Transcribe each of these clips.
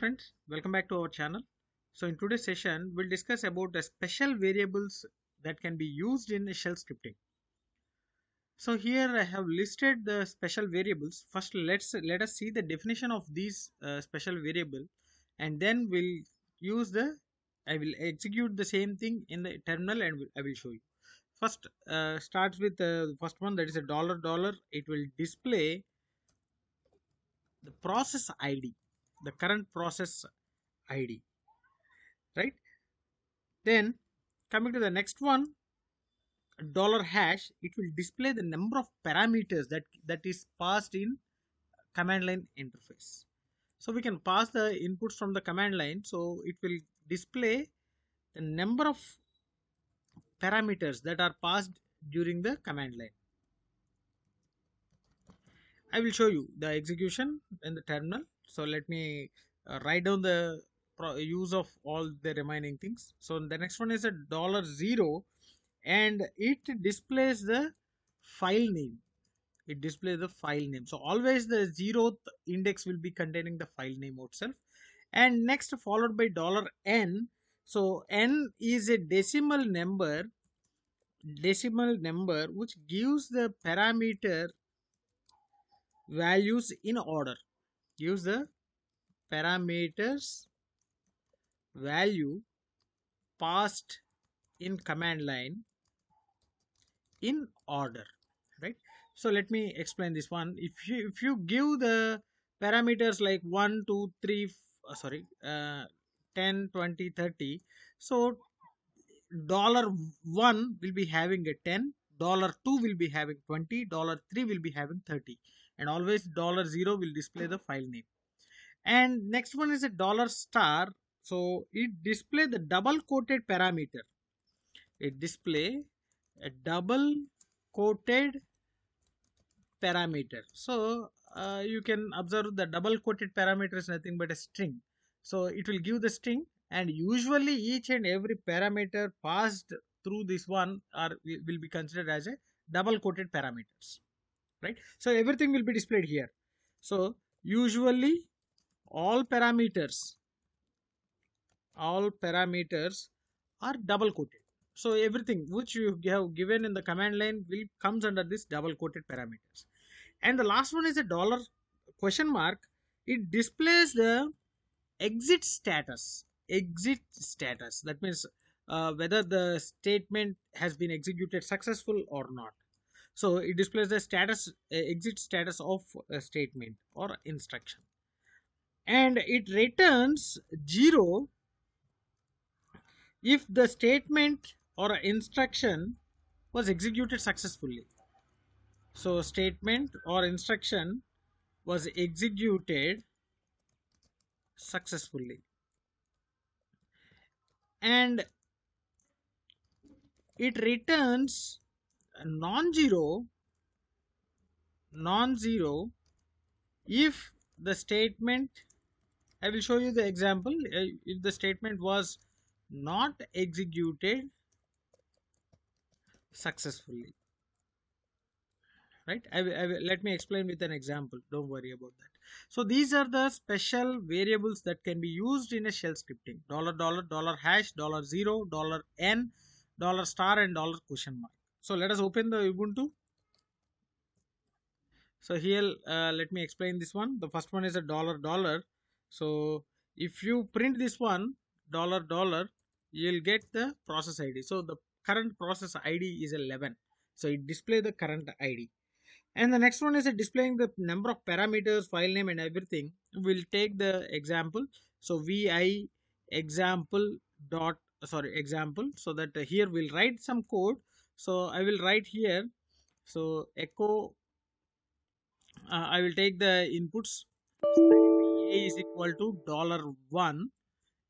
friends, welcome back to our channel. So in today's session, we'll discuss about the special variables that can be used in shell scripting. So here I have listed the special variables. First, let us see the definition of these special variable, and then we'll use the I will execute the same thing in the terminal, and I will show you. First, starts with the first one, that is a dollar dollar. It will display the process ID, the current process ID, right? Then coming to the next one, dollar hash, it will display the number of parameters that is passed in command line interface. So we can pass the inputs from the command line, so it will display the number of parameters that are passed during the command line. I will show you the execution in the terminal. So let me write down the use of all the remaining things. So the next one is a $0, and it displays the file name. It displays the file name. So always the zeroth index will be containing the file name itself. And next, followed by $n. So n is a decimal number which gives the parameter values in order. Gives the parameters value passed in command line in order, right? So let me explain this one. If you give the parameters like 1 2 3 sorry 10 20 30, so $1 will be having a 10, $2 will be having 20, $3 will be having 30, and always $0 will display the file name. And next one is a $star. So it display the double quoted parameter. It display a double quoted parameter. So you can observe the double quoted parameter is nothing but a string. So it will give the string, and usually each and every parameter passed through this one will be considered as a double quoted parameters, right? So everything will be displayed here. So usually all parameters are double quoted. So everything which you have given in the command line will comes under this double quoted parameters. And the last one is a dollar question mark. It displays the exit status. That means whether the statement has been executed successful or not. So it displays the status, exit status of a statement or instruction, and it returns 0 if the statement or instruction was executed successfully. So statement or instruction was executed successfully, and it returns non-zero if the statement, I will show you the example, if the statement was not executed successfully, right? Let me explain with an example, don't worry about that. So these are the special variables that can be used in a shell scripting: dollar hash, $0, $n, $star, and question mark. So let us open the Ubuntu. So here let me explain this one. The first one is a $. So if you print this one $, you'll get the process ID. So the current process ID is 11, so it display the current ID. And the next one is displaying the number of parameters, file name, and everything. We'll take the example. So vi example dot example. So that here we'll write some code. So I will write here. So echo. I will take the inputs. So a is equal to $1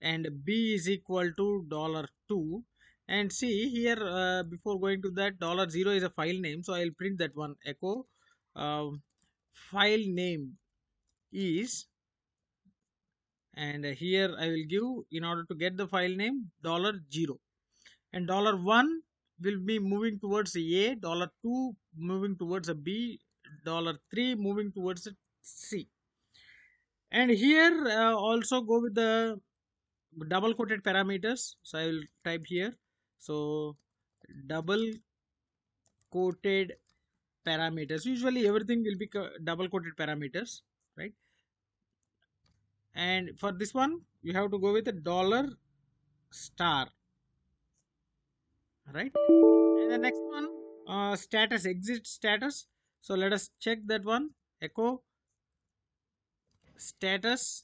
and b is equal to $2. And see here, before going to that, $0 is a file name, so I'll print that one. Echo file name is, and here I will give, in order to get the file name, $0, and $1 will be moving towards a, $2 moving towards a b, $3 moving towards a c. And here also go with the double quoted parameters. So I will type here. So double quoted parameters. Usually everything will be double quoted parameters, right? And for this one, you have to go with a dollar star, right? And the next one, status, exit status. So let us check that one. Echo status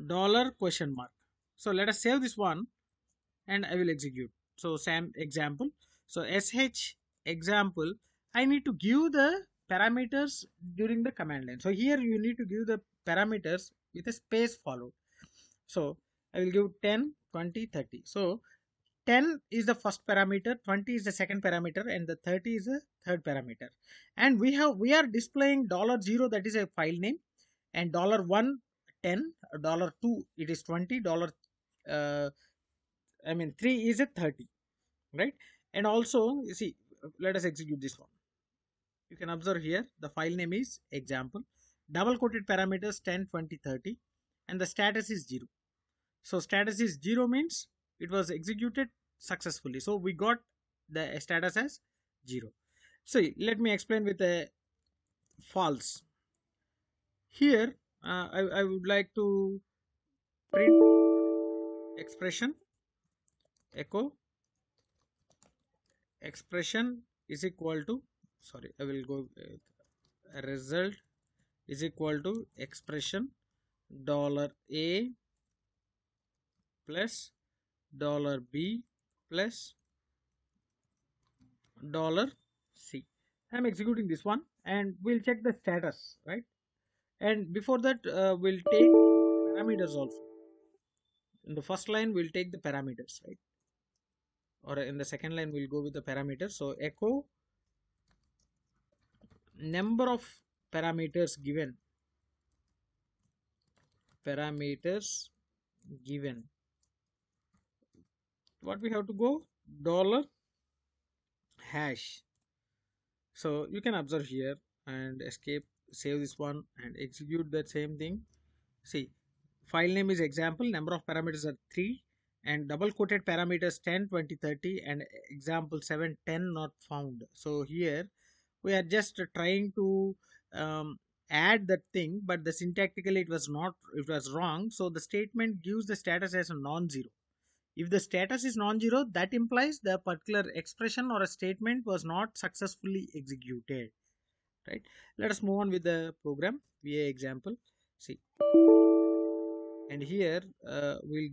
dollar question mark. So let us save this one and I will execute. So same example. So sh example, I need to give the parameters during the command line. So here you need to give the parameters with a space followed. So I will give 10, 20, 30. So 10 is the first parameter, 20 is the second parameter, and the 30 is the third parameter. And we are displaying $0, that is a file name, and $1 10, $2 it is 20, uh, I mean 3 is a 30, right? And also you see, let us execute this one. You can observe here the file name is example, double quoted parameters 10, 20, 30, and the status is 0. So status is 0 means it was executed successfully. So we got the status as 0. So let me explain with a false. Here I would like to print expression, echo expression is equal to, sorry, I will go with result is equal to expression $A plus $B plus $C. I'm executing this one and we'll check the status, right? And before that, we'll take parameters also. In the first line, we'll take the parameters, right? Or in the second line, we'll go with the parameters. So echo number of parameters given. Parameters given. What we have to go? Dollar hash. So you can observe here and escape, save this one and execute that same thing. See, file name is example, number of parameters are 3 and double quoted parameters 10, 20, 30 and example 7, 10 not found. So here we are just trying to add that thing, but the syntactically it was not, it was wrong. So the statement gives the status as a non-zero. If the status is non-zero, that implies the particular expression or a statement was not successfully executed, right? Let us move on with the program via example. See, and here we'll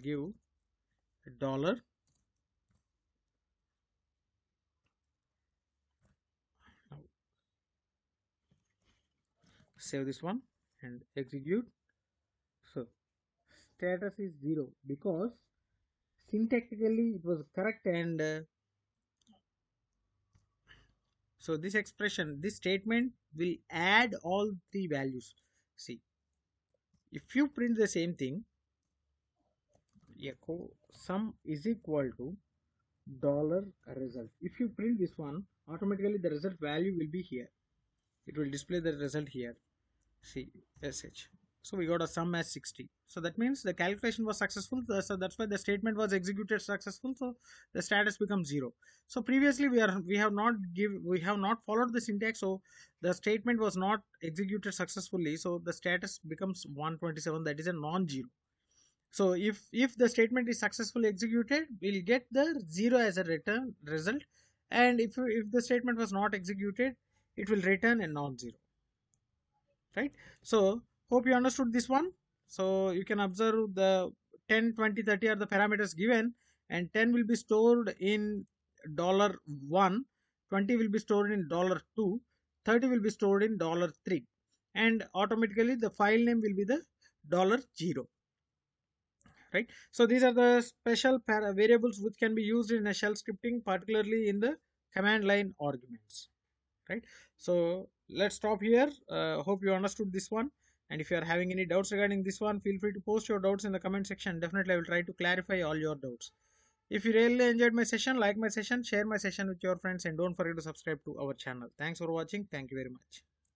give a dollar. Now save this one and execute. So status is 0 because syntactically it was correct, and so this expression, this statement will add all three values. See, if you print the same thing, echo sum is equal to dollar result. If you print this one, automatically the result value will be here. It will display the result here. See, sh. So we got a sum as 60. So that means the calculation was successful. So that's why the statement was executed successful. So the status becomes 0. So previously we have not followed the syntax. So the statement was not executed successfully. So the status becomes 127. That is a non-zero. So if the statement is successfully executed, we'll get the 0 as a return result. And if the statement was not executed, it will return a non-zero, right? So hope you understood this one. So you can observe the 10, 20, 30 are the parameters given, and 10 will be stored in $1, 20 will be stored in $2, 30 will be stored in $3, and automatically the file name will be the $0, right? So these are the special variables which can be used in a shell scripting, particularly in the command line arguments, right? So let's stop here. Hope you understood this one, and if you are having any doubts regarding this one, feel free to post your doubts in the comment section. Definitely I will try to clarify all your doubts. If you really enjoyed my session, like my session, share my session with your friends, and don't forget to subscribe to our channel. Thanks for watching. Thank you very much.